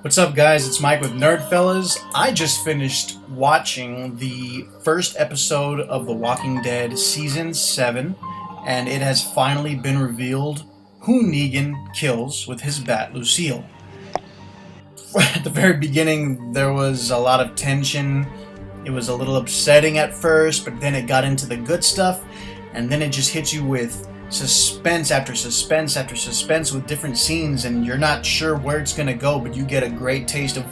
What's up, guys? It's Mike with NerdFellas. I just finished watching the first episode of The Walking Dead Season 7, and it has finally been revealed who Negan kills with his bat, Lucille. At the very beginning, there was a lot of tension. It was a little upsetting at first, but then it got into the good stuff, and then it just hits you with suspense after suspense after suspense with different scenes, and you're not sure where it's going to go, but you get a great taste of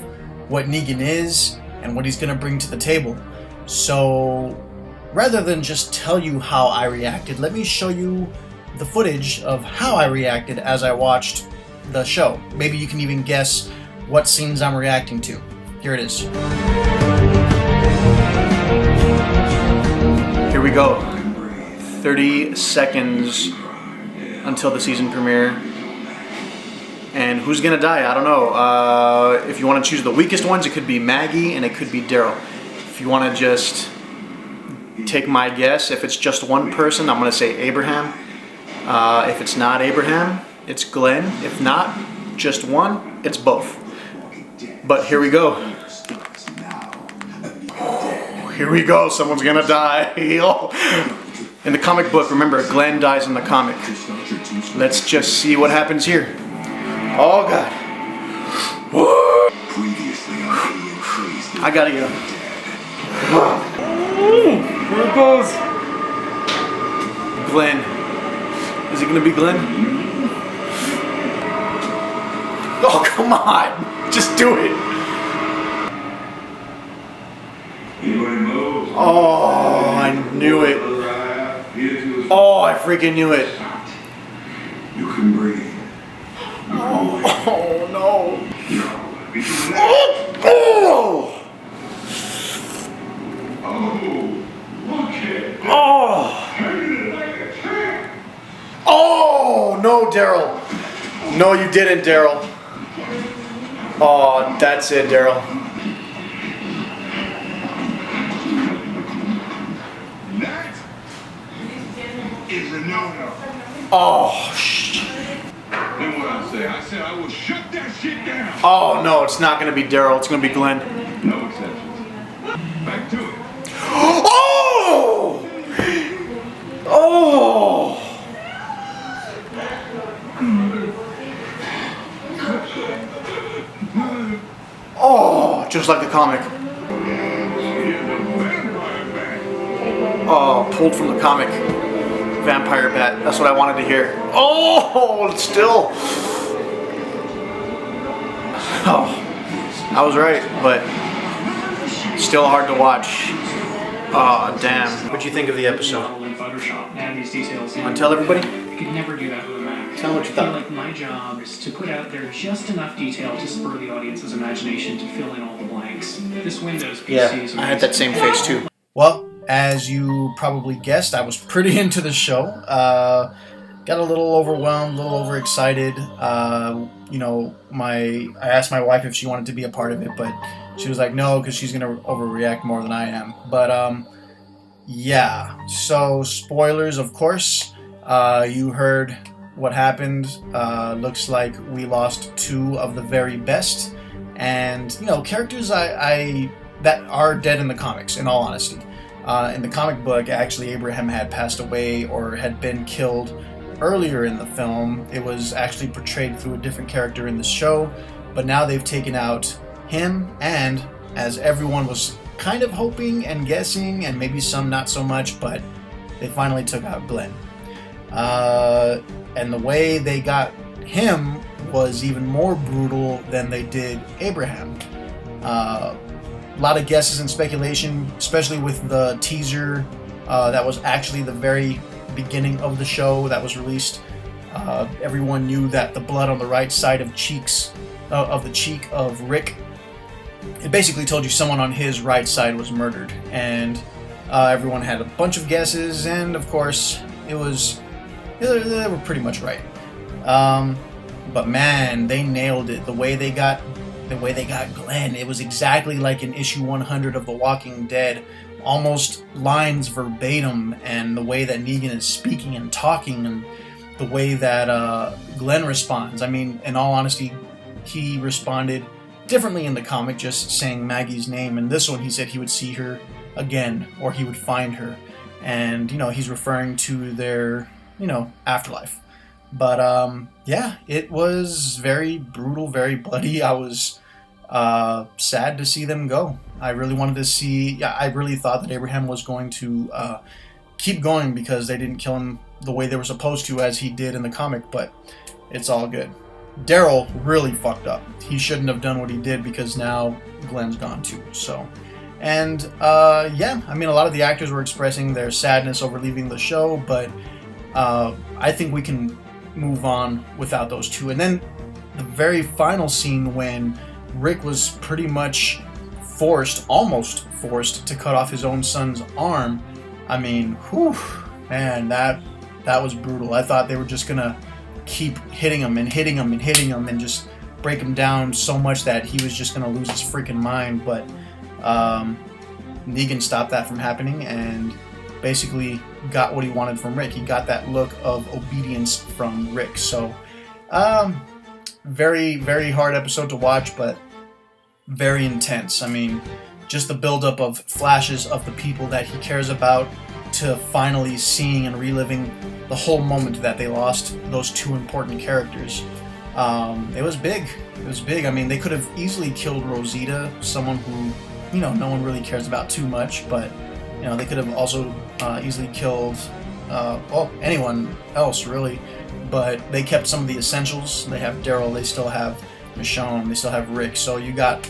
what Negan is and what he's going to bring to the table. So rather than just tell you how I reacted, let me show you the footage of how I reacted as I watched the show. Maybe you can even guess what scenes I'm reacting to. Here it is. Here we go. 30 seconds until the season premiere. And who's gonna die? I don't know. If you want to choose the weakest ones, it could be Maggie and it could be Daryl. If you want to just take my guess, if it's just one person, I'm gonna say Abraham. If it's not Abraham, it's Glenn. If not, just one, it's both. But here we go. Here we go. Someone's gonna die. In the comic book, remember, Glenn dies in the comic. Let's just see what happens here. Oh, God. I gotta get him. Here it goes. Glenn. Is it gonna be Glenn? Oh, come on. Just do it. Oh, I knew it. Oh, I freaking knew it. You can breathe. Oh no. Oh no, Daryl. No, you didn't, Daryl. Oh, that's it, Daryl. Is a no-no. Oh, shit. Then what I say? I said I will shut that shit down. Oh, no, it's not going to be Daryl. It's going to be Glenn. No exceptions. Back to it. Oh! Oh! Oh, just like the comic. Oh, pulled from the comic. Vampire bat. That's what I wanted to hear. Oh, still. Oh, I was right, but still hard to watch. Oh, damn. What'd you think of the episode? Want to tell everybody? I could never do that with a Mac. Tell them what you thought. I feel like my job is to put out there just enough detail to spur the audience's imagination to fill in all the blanks. This Windows PC is I had that same face too. Well, as you probably guessed, I was pretty into the show. Got a little overwhelmed, a little overexcited. I asked my wife if she wanted to be a part of it, but she was like, no, because she's going to overreact more than I am. But, yeah. So, spoilers, of course. You heard what happened. Looks like we lost two of the very best. And, characters that are dead in the comics, in all honesty. In the comic book, actually, Abraham had passed away or had been killed earlier in the film. It was actually portrayed through a different character in the show, but now they've taken out him, and as everyone was kind of hoping and guessing, and maybe some not so much, but they finally took out Glenn. And the way they got him was even more brutal than they did Abraham. A lot of guesses and speculation, especially with the teaser that was actually the very beginning of the show that was released. Everyone knew that the blood on the right side of the cheek of Rick, it basically told you someone on his right side was murdered, and everyone had a bunch of guesses, and of course they were pretty much right. But man, they nailed it. The way they got Glenn, it was exactly like in issue 100 of The Walking Dead, almost lines verbatim, and the way that Negan is speaking and talking, and the way that Glenn responds. I mean, in all honesty, he responded differently in the comic, just saying Maggie's name. In this one, he said he would see her again, or he would find her. And, he's referring to their, afterlife. But, yeah, it was very brutal, very bloody. I was sad to see them go. I really wanted to see, I really thought that Abraham was going to keep going because they didn't kill him the way they were supposed to, as he did in the comic, but it's all good. Daryl really fucked up. He shouldn't have done what he did because now Glenn's gone too, so... And, yeah, I mean, a lot of the actors were expressing their sadness over leaving the show, but I think we can move on without those two. And then the very final scene when Rick was pretty much almost forced, to cut off his own son's arm. I mean, whew, man, that was brutal. I thought they were just gonna keep hitting him and hitting him and hitting him and just break him down so much that he was just gonna lose his freaking mind, but Negan stopped that from happening and basically got what he wanted from Rick. He got that look of obedience from Rick. So, very, very hard episode to watch, but very intense. I mean, just the buildup of flashes of the people that he cares about to finally seeing and reliving the whole moment that they lost those two important characters. It was big. It was big. I mean, they could have easily killed Rosita, someone who, no one really cares about too much, but, they could have also easily killed, anyone else, really. But they kept some of the essentials. They have Daryl, they still have Michonne, they still have Rick, so you got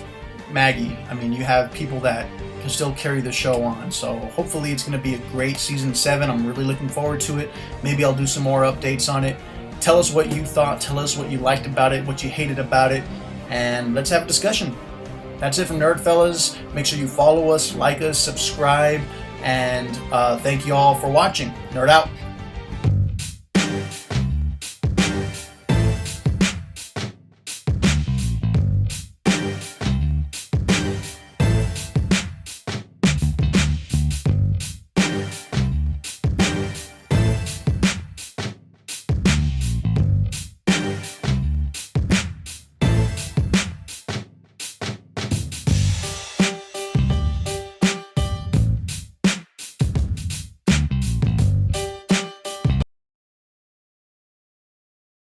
Maggie. I mean, you have people that can still carry the show on, so hopefully it's going to be a great Season 7. I'm really looking forward to it. Maybe I'll do some more updates on it. Tell us what you thought, tell us what you liked about it, what you hated about it, and let's have a discussion. That's it from NerdFellas. Make sure you follow us, like us, subscribe, and thank you all for watching. Nerd out.